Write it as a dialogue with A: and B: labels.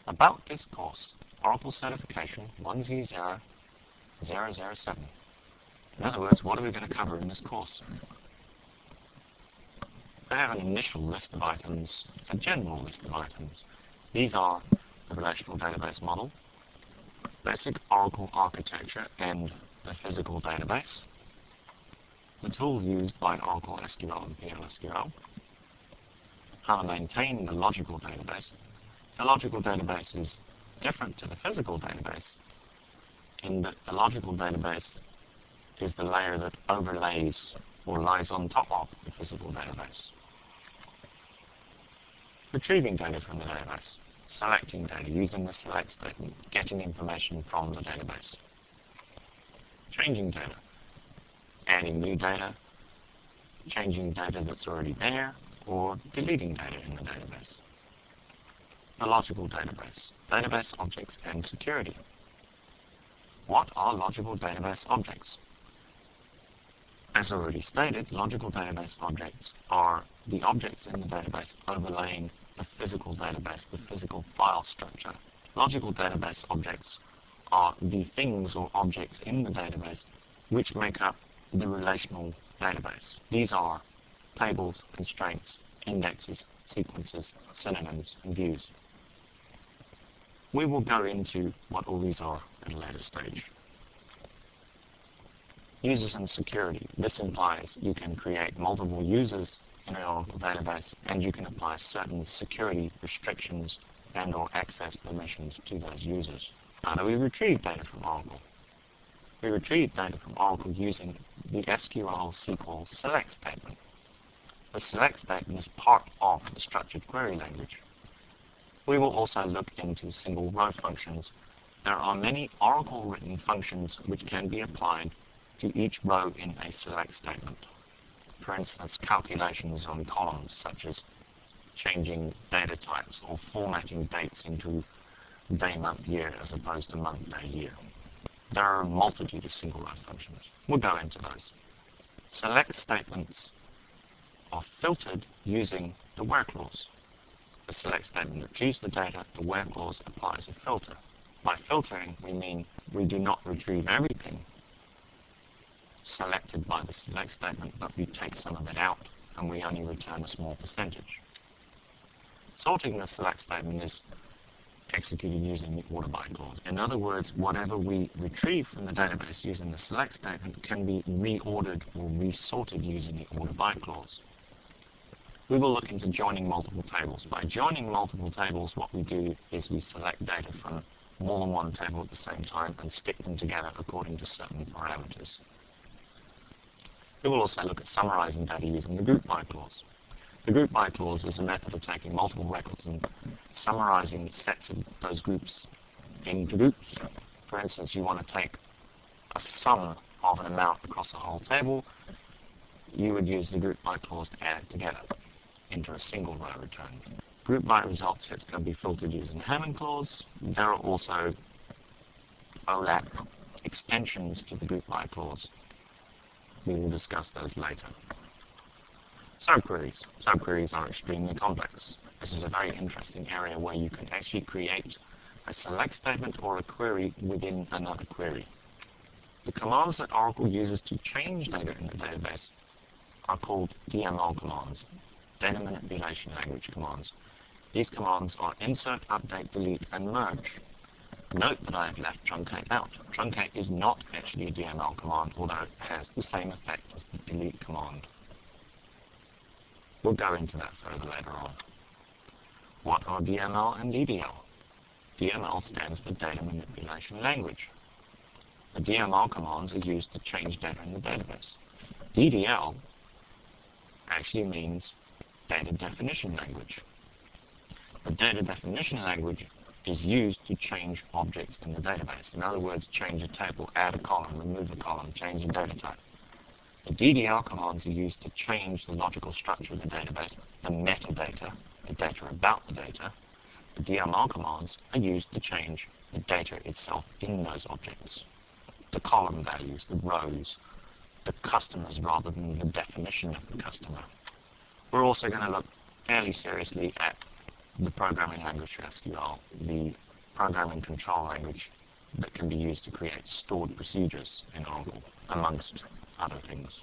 A: About this course, Oracle Certification 1Z0007. In other words, what are we going to cover in this course? I have an initial list of items, a general list of items. These are the relational database model, basic Oracle architecture and the physical database, the tools used by Oracle SQL and PLSQL, how to maintain the logical database. The logical database is different to the physical database in that the logical database is the layer that overlays or lies on top of the physical database. Retrieving data from the database, selecting data using the select statement, getting information from the database. Changing data, adding new data, changing data that's already there, or deleting data in the database. The logical database, database objects and security. What are logical database objects? As already stated, logical database objects are the objects in the database overlaying the physical database, the physical file structure. Logical database objects are the things or objects in the database which make up the relational database. These are tables, constraints, indexes, sequences, synonyms, and views. We will go into what all these are at a later stage. Users and security. This implies you can create multiple users in an Oracle database, and you can apply certain security restrictions and or access permissions to those users. How do we retrieve data from Oracle? We retrieve data from Oracle using the SQL SQL select statement. The select statement is part of the structured query language. We will also look into single row functions. There are many Oracle written functions which can be applied to each row in a select statement. For instance, calculations on columns, such as changing data types or formatting dates into day, month, year as opposed to month, day, year. There are a multitude of single row functions. We'll go into those. Select statements are filtered using the where clause. The select statement retrieves the data, the where clause applies a filter. By filtering, we mean we do not retrieve everything selected by the select statement, but we take some of it out and we only return a small percentage. Sorting the select statement is executed using the order by clause. In other words, whatever we retrieve from the database using the select statement can be reordered or resorted using the order by clause. We will look into joining multiple tables. By joining multiple tables, what we do is we select data from more than one table at the same time and stick them together according to certain parameters. We will also look at summarizing data using the group by clause. The group by clause is a method of taking multiple records and summarizing sets of those groups into groups. For instance, you want to take a sum of an amount across a whole table. You would use the group by clause to add it together into a single row return. Group by result sets can be filtered using the Hammond clause. There are also OLAP extensions to the group by clause. We will discuss those later. Subqueries. Subqueries are extremely complex. This is a very interesting area where you can actually create a select statement or a query within another query. The commands that Oracle uses to change data in the database are called DML commands, data manipulation language commands. These commands are insert, update, delete, and merge. Note that I have left truncate out. Truncate is not actually a DML command, although it has the same effect as the delete command. We'll go into that further later on. What are DML and DDL? DML stands for Data Manipulation Language. The DML commands are used to change data in the database. DDL actually means Data Definition Language. The Data Definition Language is used to change objects in the database. In other words, change a table, add a column, remove a column, change a data type. The DDL commands are used to change the logical structure of the database, the metadata, the data about the data. The DML commands are used to change the data itself in those objects. The column values, the rows, the customers rather than the definition of the customer. We're also going to look fairly seriously at the programming language to SQL, the programming control language that can be used to create stored procedures in Oracle, amongst other things.